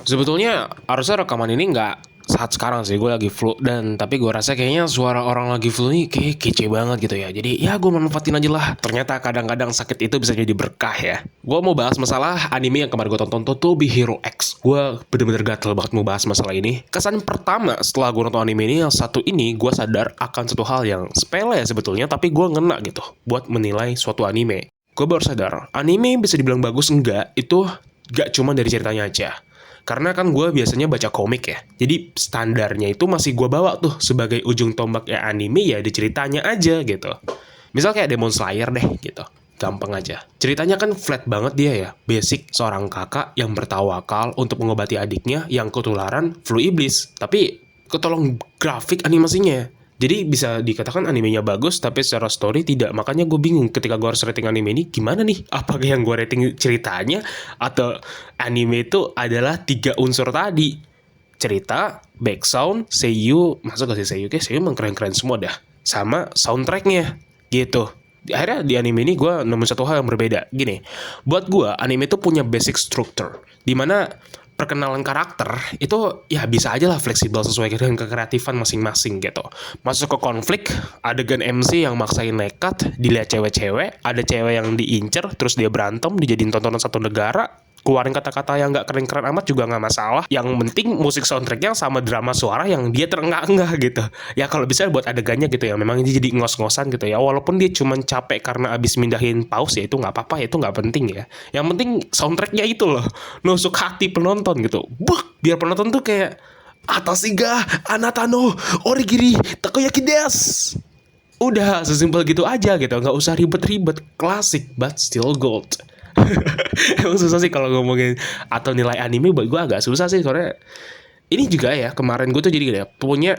Sebetulnya harusnya rekaman ini nggak saat sekarang sih, gue lagi flu tapi gue rasa kayaknya suara orang lagi flu ini kayak kece banget gitu ya. Jadi ya gue manfaatin aja lah. Ternyata kadang-kadang sakit itu bisa jadi berkah ya. Gue mau bahas masalah anime yang kemarin gue tonton tuh To Be Hero X. Gue bener-bener gatel banget mau bahas masalah ini. Kesan pertama setelah gue nonton anime ini yang satu ini, gue sadar akan satu hal yang sepele sebetulnya, tapi gue ngena gitu buat menilai suatu anime. Gue baru sadar, anime bisa dibilang bagus enggak, itu gak cuma dari ceritanya aja. Karena kan gue biasanya baca komik ya. Jadi standarnya itu masih gue bawa tuh sebagai ujung tombak ya anime ya di ceritanya aja gitu. Misal kayak Demon Slayer deh gitu. Gampang aja. Ceritanya kan flat banget dia ya. Basic seorang kakak yang bertawakal untuk mengobati adiknya yang ketularan flu iblis. Tapi ketolong grafik animasinya. Jadi bisa dikatakan animenya bagus, tapi secara story tidak. Makanya gue bingung ketika gue harus rating anime ini gimana nih? Apakah yang gue rating ceritanya, atau anime itu adalah 3 unsur tadi? Cerita, background, seiyu, masuk ke seiyu? Kayak seiyu emang keren-keren semua dah. Sama soundtracknya, gitu. Akhirnya di anime ini gue nemu satu hal yang berbeda. Gini, buat gue anime itu punya basic structure, dimana perkenalan karakter itu ya bisa aja lah fleksibel sesuai dengan kekreatifan masing-masing gitu. Masuk ke konflik, adegan MC yang maksain nekat, dilihat cewek-cewek, ada cewek yang diincer, terus dia berantem, dijadiin tontonan satu negara, keluarin kata-kata yang gak keren-keren amat juga gak masalah. Yang penting musik soundtracknya sama drama suara yang dia terengah-engah gitu. Ya kalau bisa buat adegannya gitu ya, memang ini jadi ngos-ngosan gitu ya. Walaupun dia cuma capek karena abis mindahin pause ya, itu gak apa-apa, itu gak penting ya. Yang penting soundtracknya itu loh, nusuk hati penonton gitu. Biar penonton tuh kayak Atasiga Anatano Origiri Takoyaki des. Udah sesimpel gitu aja gitu, nggak usah ribet-ribet. Klasik but still gold. Emang susah sih kalau ngomongin atau nilai anime, buat gue agak susah sih soalnya ini juga ya. Kemarin gue tuh jadi gini ya, punya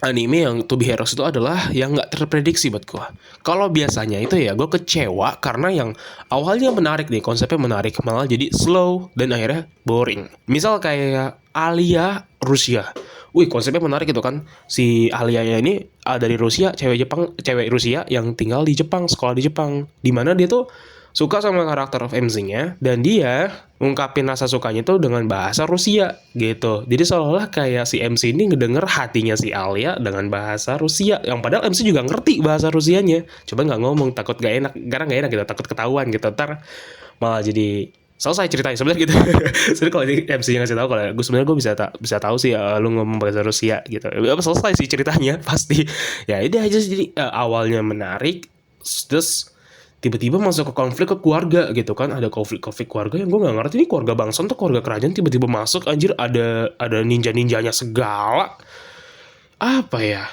anime yang To Be Heroes itu adalah yang nggak terprediksi buat gue. Kalau biasanya itu ya gue kecewa karena yang awalnya menarik nih, konsepnya menarik, malah jadi slow dan akhirnya boring. Misal kayak Alia Rusia. Wih, konsepnya menarik gitu kan. Si Alia ini dari Rusia, cewek Rusia yang tinggal di Jepang, sekolah di Jepang. Dimana dia tuh suka sama karakter of MC-nya, dan dia ngungkapin rasa sukanya tuh dengan bahasa Rusia gitu. Jadi seolah-olah kayak si MC ini ngedenger hatinya si Alia dengan bahasa Rusia, yang padahal MC juga ngerti bahasa Rusianya, coba nggak ngomong, takut gak enak, karena gak enak gitu, takut ketahuan gitu, ntar malah jadi selesai ceritanya sebenarnya gitu. Sebenarnya kalau MC-nya ngasih tahu, kalau gue sebenarnya gue bisa tahu sih lu ngomong bahasa Rusia gitu, selesai sih ceritanya pasti. Ya itu aja sih. Jadi awalnya menarik, terus tiba-tiba masuk ke konflik ke keluarga gitu kan. Ada konflik keluarga yang gue nggak ngerti, ini keluarga bangsa tuh keluarga kerajaan, tiba-tiba masuk, anjir, ada ninja-ninjanya segala. Apa ya,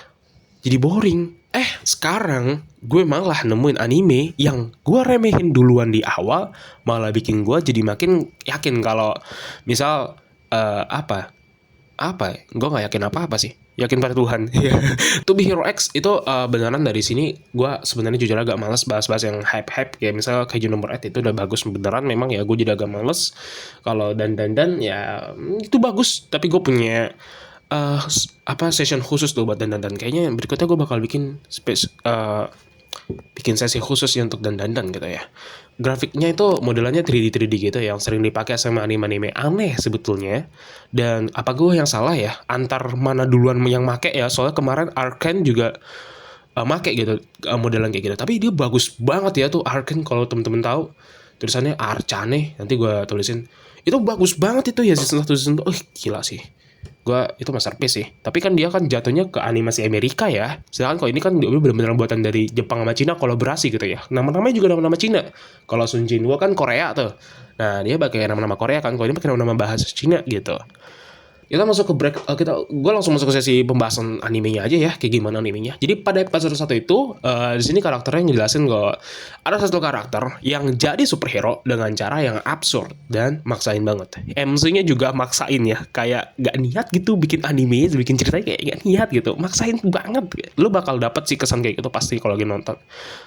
jadi boring. Sekarang gue malah nemuin anime yang gue remehin duluan di awal, malah bikin gue jadi makin yakin kalau misal apa gue nggak yakin apa sih, yakin pada Tuhan. To Be Hero X itu beneran dari sini gue sebenarnya jujur agak males bahas-bahas yang hype kayak misal Kaiju nomor 8 itu udah bagus beneran, memang ya gue jadi agak males. Kalau dan ya itu bagus, tapi gue punya session khusus tuh buat dan kayaknya berikutnya gue bakal bikin bikin sesi khusus ya untuk dandan gitu ya. Grafiknya itu modelannya 3D gitu yang sering dipakai sama anime-anime aneh sebetulnya. Dan apa gue yang salah ya antar mana duluan yang make ya, soalnya kemarin Arcane juga make gitu modelan kayak gitu. Tapi dia bagus banget ya tuh Arcane, kalau temen-temen tahu tulisannya Arcane, nanti gue tulisin. Itu bagus banget itu ya, season 1 season 2. Gila sih. Gue itu masterpiece sih. Tapi kan dia kan jatuhnya ke animasi Amerika ya. Sedangkan kalau ini kan dia benar-benar buatan dari Jepang sama Cina kolaborasi gitu ya. Nama-namanya juga nama-nama Cina. Kalau Sun Jinwoo kan Korea tuh. Nah, dia pakai nama-nama Korea kan. Kalau ini pakai nama-nama bahasa Cina gitu. Kita masuk ke break, gue langsung masuk ke sesi pembahasan animenya aja ya, kayak gimana animenya. Jadi pada episode 1 itu di sini karakternya ngejelasin kalau ada satu karakter yang jadi superhero dengan cara yang absurd dan maksain banget. MC-nya juga maksain ya, kayak gak niat gitu bikin anime, bikin ceritanya kayak gak niat gitu, maksain banget. Lo bakal dapet sih kesan kayak gitu pasti kalau lagi nonton.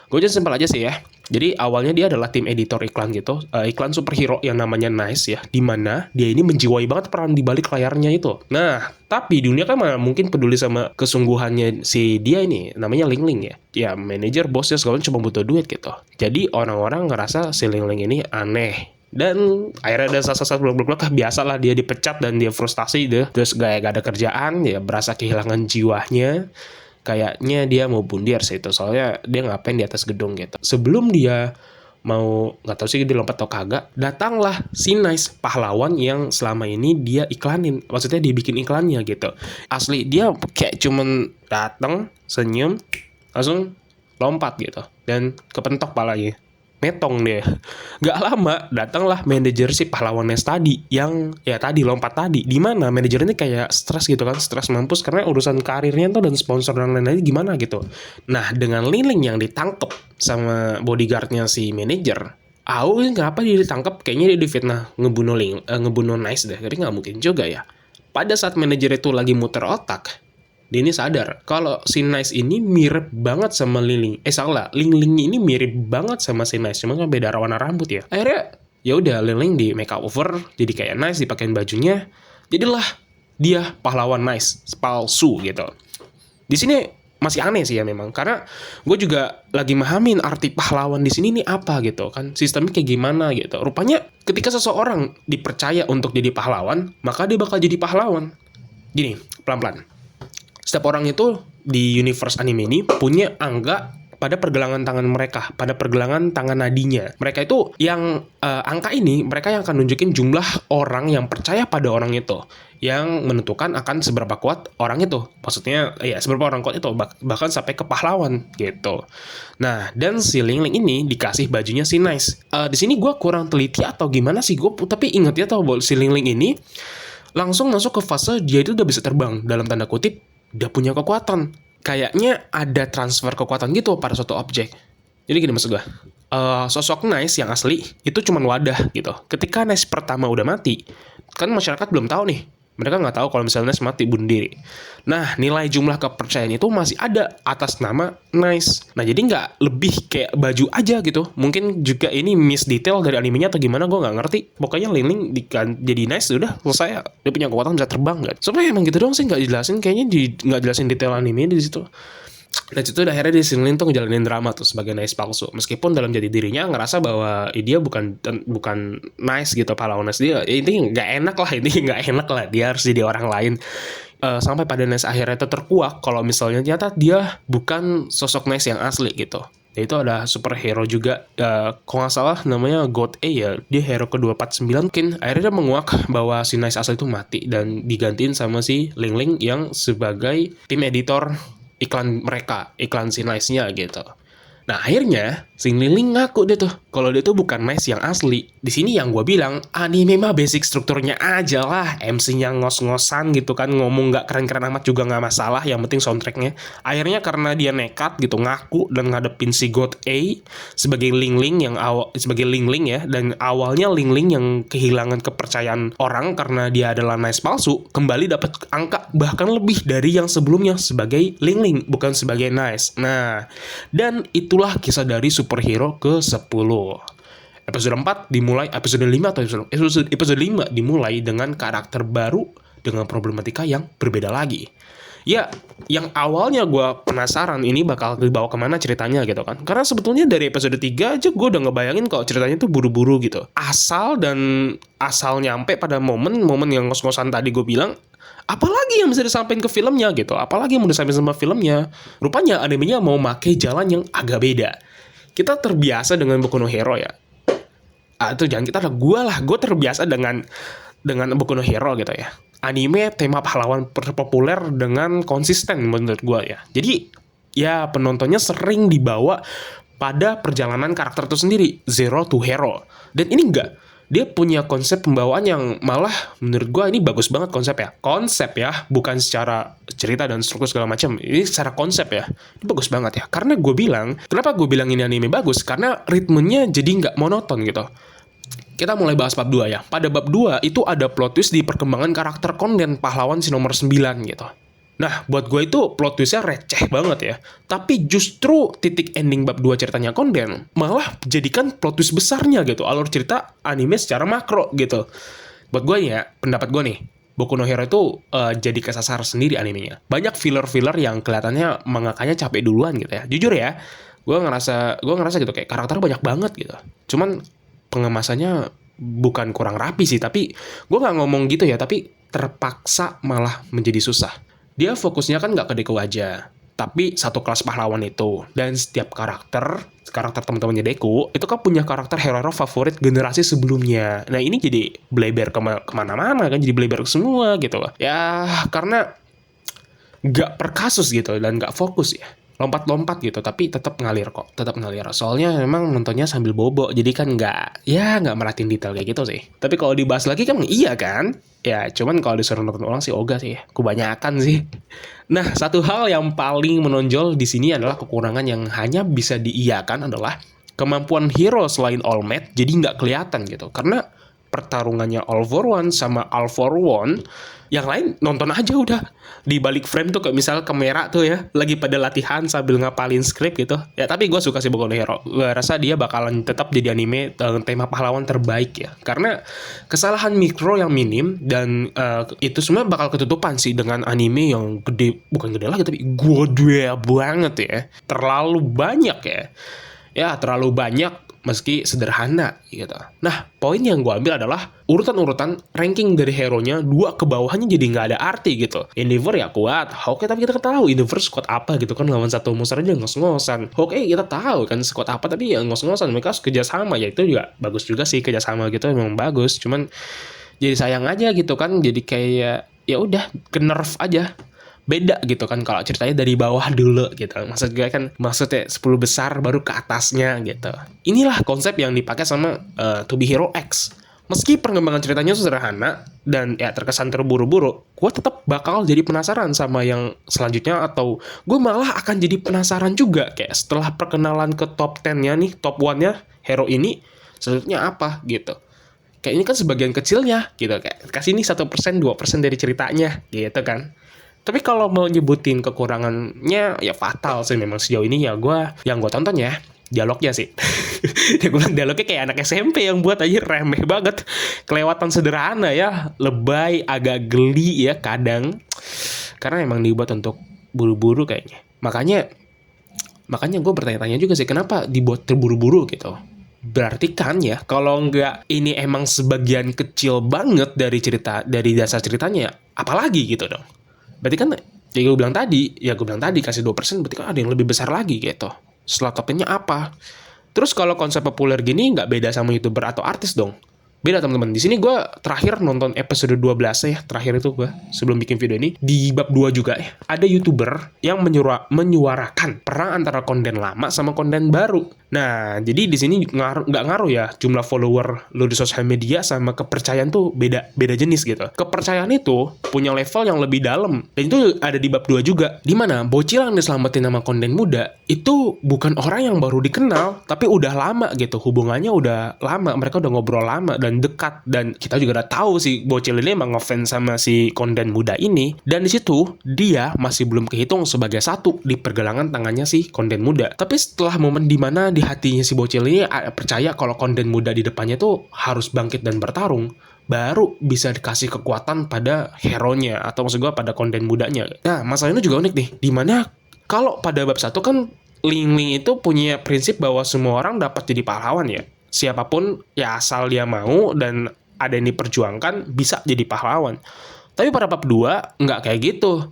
Gue aja simpel aja sih ya. Jadi awalnya dia adalah tim editor iklan gitu, iklan superhero yang namanya Nice ya, dimana dia ini menjiwai banget peran di balik layarnya itu. Nah, tapi dunia kan mana mungkin peduli sama kesungguhannya si dia ini, namanya Ling Ling ya. Ya, manajer, bosnya segala cuma butuh duit gitu. Jadi orang-orang ngerasa si Ling Ling ini aneh Dan akhirnya ada sasa blok-blok biasa lah, dia dipecat dan dia frustasi deh. Terus gak ada kerjaan, ya berasa kehilangan jiwanya. Kayaknya dia mau bunuh diri sih itu, soalnya dia ngapain di atas gedung gitu. Sebelum dia mau, nggak tahu sih dia lompat atau kagak, datanglah si Nice, pahlawan yang selama ini dia iklanin, maksudnya dibikin iklannya gitu. Asli dia kayak cuman datang, senyum, langsung lompat gitu, dan kepentok palanya. Metong dia. Gak lama datanglah manajer si pahlawan Nice tadi, yang ya tadi lompat tadi. Di mana manajer ini kayak stres gitu kan, stres mampus karena urusan karirnya tuh dan sponsor dan lain-lain gimana gitu. Nah, dengan Ling yang ditangkep sama bodyguardnya si manajer, kenapa dia ditangkap? Kayaknya dia difitnah ngebunuh Nice deh. Jadi nggak mungkin juga ya. Pada saat manajer itu lagi muter otak, dia ini sadar kalau si Nice ini mirip banget sama Ling. Salah, Ling ini mirip banget sama si Nice, cuma kan beda warna rambut ya. Akhirnya ya udah Ling di make over jadi kayak Nice, dipakein bajunya. Jadilah dia pahlawan Nice palsu gitu. Di sini masih aneh sih ya memang, karena gue juga lagi mahamin arti pahlawan di sini nih apa gitu kan, sistemnya kayak gimana gitu. Rupanya ketika seseorang dipercaya untuk jadi pahlawan, maka dia bakal jadi pahlawan. Gini, pelan-pelan. Setiap orang itu di universe anime ini punya angka pada pergelangan tangan mereka, pada pergelangan tangan nadinya. Mereka itu yang angka ini, mereka yang akan nunjukin jumlah orang yang percaya pada orang itu, yang menentukan akan seberapa kuat orang itu. Maksudnya, ya seberapa orang kuat itu, bahkan sampai ke pahlawan gitu. Nah, dan si Ling ini dikasih bajunya si Nice. Di sini gue kurang teliti atau gimana sih gue, tapi inget ya tau bahwa si Ling ini langsung masuk ke fase dia itu udah bisa terbang, dalam tanda kutip, dia punya kekuatan. Kayaknya ada transfer kekuatan gitu pada suatu objek. Jadi gini maksud gue, sosok Nice yang asli itu cuma wadah gitu. Ketika Nice pertama udah mati, kan masyarakat belum tahu nih. Mereka nggak tahu kalau misalnya Nice mati bunuh diri. Nah, nilai jumlah kepercayaan itu masih ada atas nama Nice. Nah, jadi nggak lebih kayak baju aja gitu. Mungkin juga ini miss detail dari animenya atau gimana, gue nggak ngerti. Pokoknya Ling jadi Nice, udah selesai. Dia punya kekuatan bisa terbang kan. Sebenarnya emang gitu dong sih, nggak dijelasin. Kayaknya nggak jelasin detail animenya di situ. Dan itu udah akhirnya di Ling tuh ngejalanin drama tuh sebagai Nice palsu. Meskipun dalam jadi dirinya ngerasa bahwa dia bukan Nice gitu, pahlawan Nice. Dia intinya nggak enak lah. Dia harus jadi orang lain. Sampai pada Nice akhirnya itu terkuak kalau misalnya ternyata dia bukan sosok Nice yang asli gitu. Itu ada superhero juga, kalau nggak salah namanya God A ya, dia hero ke-249. Mungkin akhirnya dia menguak bahwa si Nice asli itu mati dan digantiin sama si Ling yang sebagai tim editor iklan mereka, iklan si Nice-nya gitu. Nah, akhirnya si Ling ngaku deh tuh kalau dia tuh bukan Nice yang asli. Di sini yang gue bilang, anime mah basic strukturnya aja lah. MC-nya ngos-ngosan gitu kan, ngomong nggak keren-keren amat juga nggak masalah. Yang penting soundtracknya. Akhirnya karena dia nekat gitu ngaku dan ngadepin si God A sebagai Ling yang sebagai Ling ya, dan awalnya Ling yang kehilangan kepercayaan orang karena dia adalah Nice palsu, kembali dapat angka bahkan lebih dari yang sebelumnya sebagai Ling bukan sebagai Nice. Nah, dan itulah kisah dari superhero ke-10. Episode 4 dimulai, episode 5 atau episode 5 dimulai dengan karakter baru dengan problematika yang berbeda lagi. Ya, yang awalnya gue penasaran ini bakal dibawa kemana ceritanya gitu kan. Karena sebetulnya dari episode 3 aja gue udah ngebayangin kalau ceritanya tuh buru-buru gitu. Asal nyampe pada momen yang ngos-ngosan tadi gue bilang, apalagi yang bisa disampaikan ke filmnya gitu, apalagi yang mau disampaikan sama filmnya. Rupanya animenya mau make jalan yang agak beda. Kita terbiasa dengan Boku no Hero ya. Itu jangan kita lah, gue terbiasa dengan Boku no Hero gitu ya. Anime tema pahlawan populer dengan konsisten menurut gue ya. Jadi ya penontonnya sering dibawa pada perjalanan karakter itu sendiri, zero to hero. Dan ini enggak. Dia punya konsep pembawaan yang malah menurut gue ini bagus banget konsep ya, bukan secara cerita dan struktur segala macam, ini secara konsep ya, ini bagus banget ya. Karena kenapa gue bilang ini anime bagus, karena ritmenya jadi nggak monoton gitu. Kita mulai bahas bab 2 ya. Pada bab 2 itu ada plot twist di perkembangan karakter Konden, pahlawan si nomor 9 gitu. Nah, buat gue itu plot twistnya receh banget ya. Tapi justru titik ending bab 2 ceritanya Konden malah jadikan plot twist besarnya gitu. Alur cerita anime secara makro gitu. Buat gue ya, pendapat gue nih, Boku no Hero itu jadi kesasar sendiri animenya. Banyak filler-filler yang kelihatannya mangakanya capek duluan gitu ya. Jujur ya, gue ngerasa gitu kayak karakternya banyak banget gitu. Cuman pengemasannya bukan kurang rapi sih, tapi gue nggak ngomong gitu ya, tapi terpaksa malah menjadi susah. Dia fokusnya kan nggak ke Deku aja, tapi satu kelas pahlawan itu. Dan setiap karakter teman-temannya Deku, itu kan punya karakter hero favorit generasi sebelumnya. Nah ini jadi bleber kemana-mana kan, jadi bleber semua gitu loh. Ya karena nggak per kasus gitu, dan nggak fokus ya. Lompat-lompat gitu, tapi tetap ngalir kok, tetap ngalir. Soalnya memang nontonnya sambil bobo, jadi kan nggak merhatiin detail kayak gitu sih. Tapi kalau dibahas lagi kan iya kan? Ya cuman kalau disuruh nonton ulang sih ogah sih, kebanyakan sih. Nah, satu hal yang paling menonjol di sini adalah kekurangan yang hanya bisa diiyakan adalah kemampuan hero selain All Might jadi nggak kelihatan gitu. Karena pertarungannya All for One sama All for One, yang lain nonton aja udah. Di balik frame tuh kayak misal kamera tuh ya, lagi pada latihan sambil ngapalin skrip gitu. Ya tapi gue suka sih Boku no Hero. Gue rasa dia bakalan tetap jadi anime tema pahlawan terbaik ya. Karena kesalahan mikro yang minim dan itu semua bakal ketutupan sih dengan anime yang gede, bukan gede lagi tapi gede banget ya. Terlalu banyak ya. Ya terlalu banyak meski sederhana gitu. Nah, poin yang gue ambil adalah urutan-urutan ranking dari hero-nya 2 ke bawahnya jadi nggak ada arti gitu. Endeavor ya kuat, Hawkeye tapi kita tahu Endeavor squad apa gitu kan, lawan satu musuh aja ngos-ngosan. Hawkeye kita tahu kan squad apa tapi ya ngos-ngosan, mereka harus kerjasama, ya itu juga bagus juga sih, kerjasama gitu memang bagus. Cuman jadi sayang aja gitu kan, jadi kayak ya udah ke nerf aja. Beda gitu kan kalau ceritanya dari bawah dulu gitu. Maksud gue kan, maksudnya 10 besar baru ke atasnya gitu. Inilah konsep yang dipakai sama To Be Hero X. Meski perkembangan ceritanya sederhana dan ya terkesan terburu-buru, gue tetap bakal jadi penasaran sama yang selanjutnya, atau gue malah akan jadi penasaran juga kayak setelah perkenalan ke top 10-nya nih, top 1-nya hero ini selanjutnya apa gitu. Kayak ini kan sebagian kecilnya gitu, kayak kasih nih 1%, 2% dari ceritanya gitu kan. Tapi kalau mau nyebutin kekurangannya ya fatal sih memang sejauh ini ya yang gue tonton ya dialognya sih. Dia bilang dialognya kayak anak SMP yang buat aja remeh banget, kelewatan sederhana ya, lebay, agak geli ya kadang, karena emang dibuat untuk buru-buru kayaknya. Makanya gue bertanya-tanya juga sih kenapa dibuat terburu-buru gitu. Berarti kan ya kalau nggak ini emang sebagian kecil banget dari dasar ceritanya, apalagi gitu dong. Berarti kan ya gue bilang tadi kasih 2%, berarti kan ada yang lebih besar lagi gitu. Setelah top 10-nya apa? Terus kalau konsep populer gini nggak beda sama YouTuber atau artis dong. Beda teman-teman. Di sini gue terakhir nonton episode 12 ya. Terakhir itu gue sebelum bikin video ini di bab 2 juga ya. Ada YouTuber yang menyuarakan perang antara konten lama sama konten baru. Nah, jadi di sini nggak ngaruh ya jumlah follower lo di sosial media sama kepercayaan tuh beda jenis gitu. Kepercayaan itu punya level yang lebih dalam, dan itu ada di bab 2 juga. Dimana bocil yang diselamatin sama konten muda itu bukan orang yang baru dikenal, tapi udah lama gitu. Hubungannya udah lama, mereka udah ngobrol lama dan dekat, dan kita juga udah tahu si bocil ini emang ngefans sama si konten muda ini, dan di situ dia masih belum kehitung sebagai satu di pergelangan tangannya si konten muda. Tapi setelah momen dimana di hatinya si bocil ini percaya kalau konten muda di depannya tuh harus bangkit dan bertarung, baru bisa dikasih kekuatan pada hero-nya, atau maksud gue pada konten mudanya. Nah, masalah ini juga unik nih, dimana kalau pada bab 1 kan Ling Ling itu punya prinsip bahwa semua orang dapat jadi pahlawan ya. Siapapun ya asal dia mau dan ada yang diperjuangkan bisa jadi pahlawan. Tapi pada bab 2 nggak kayak gitu.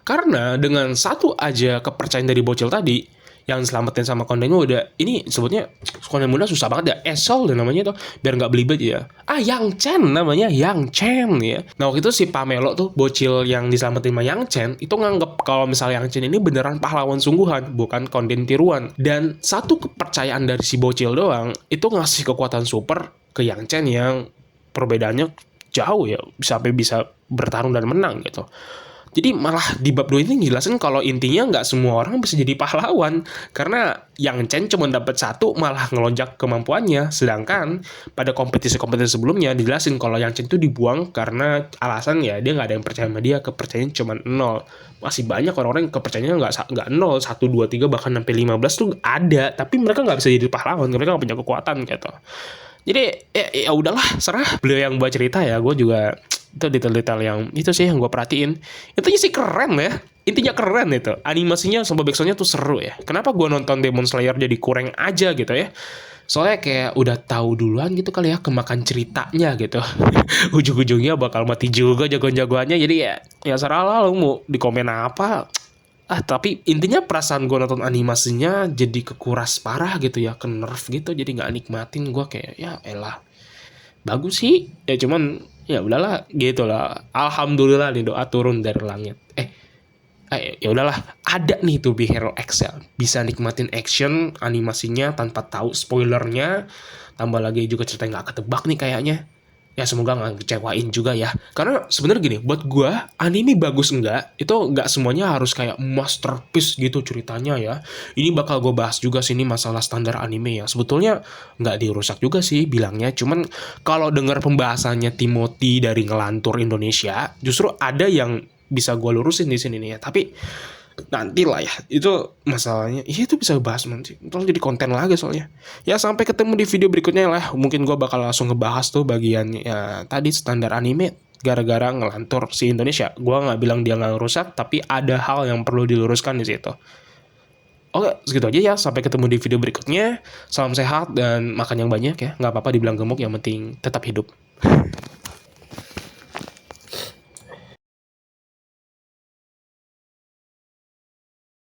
Karena dengan satu aja kepercayaan dari bocil tadi yang diselamatin sama konten muda, ini sebutnya konten muda susah banget ya, Esol dan namanya tuh, biar nggak belibet ya. Yang Chen namanya, Yang Chen ya. Nah waktu itu si Pamelo tuh, bocil yang diselamatin sama Yang Chen, itu nganggep kalau misalnya Yang Chen ini beneran pahlawan sungguhan, bukan konten tiruan. Dan satu kepercayaan dari si bocil doang, itu ngasih kekuatan super ke Yang Chen yang perbedaannya jauh ya, sampai bisa bertarung dan menang gitu. Jadi malah di bab 2 ini jelasin kalau intinya nggak semua orang bisa jadi pahlawan, karena Yang Chen cuma dapat 1 malah ngelonjak kemampuannya, sedangkan pada kompetisi-kompetisi sebelumnya dijelasin kalau Yang Chen itu dibuang karena alasan ya dia nggak ada yang percaya sama dia, kepercayaan cuma 0. Masih banyak orang-orang yang kepercayaannya nggak 0, 1, 2, 3 bahkan sampai 15 tuh ada, tapi mereka nggak bisa jadi pahlawan, mereka nggak punya kekuatan gitu. Jadi ya udahlah, serah beliau yang buat cerita ya, gue juga itu detail-detail yang itu sih yang gue perhatiin. Itu sih keren ya. intinya keren itu. Animasinya sama backsoundnya tuh seru ya. Kenapa gue nonton Demon Slayer jadi kurang aja gitu ya? Soalnya kayak udah tahu duluan gitu kali ya kemakan ceritanya gitu. Ujung-ujungnya bakal mati juga jagoan-jagoannya. Jadi ya serah lah lu mau di komen apa. Tapi intinya perasaan gue nonton animasinya jadi kekuras parah gitu ya, ke nerf gitu. Jadi nggak nikmatin, gue kayak ya elah. Bagus sih, ya cuman ya udahlah gitu lah. Alhamdulillah nih doa turun dari langit. Ya udahlah, ada nih tuh di Hero X ya, bisa nikmatin action animasinya tanpa tahu spoilernya, tambah lagi juga cerita nggak ketebak nih kayaknya. Ya semoga nggak kecewain juga ya, karena sebenarnya gini, buat gua anime bagus enggak itu nggak semuanya harus kayak masterpiece gitu ceritanya ya. Ini bakal gue bahas juga sini masalah standar anime ya, sebetulnya nggak dirusak juga sih bilangnya, cuman kalau dengar pembahasannya Timothy dari Ngelantur Indonesia, justru ada yang bisa gue lurusin di sini nih ya. Tapi nanti lah ya, itu masalahnya ya, itu bisa bahas nanti, terus jadi konten lagi soalnya. Ya sampai ketemu di video berikutnya lah, mungkin gue bakal langsung ngebahas tuh bagian ya tadi standar anime gara-gara Ngelantur si Indonesia. Gue nggak bilang dia nggak rusak, tapi ada hal yang perlu diluruskan di situ. Oke, segitu aja ya. Sampai ketemu di video berikutnya. Salam sehat dan makan yang banyak ya. Nggak apa-apa dibilang gemuk, yang penting tetap hidup.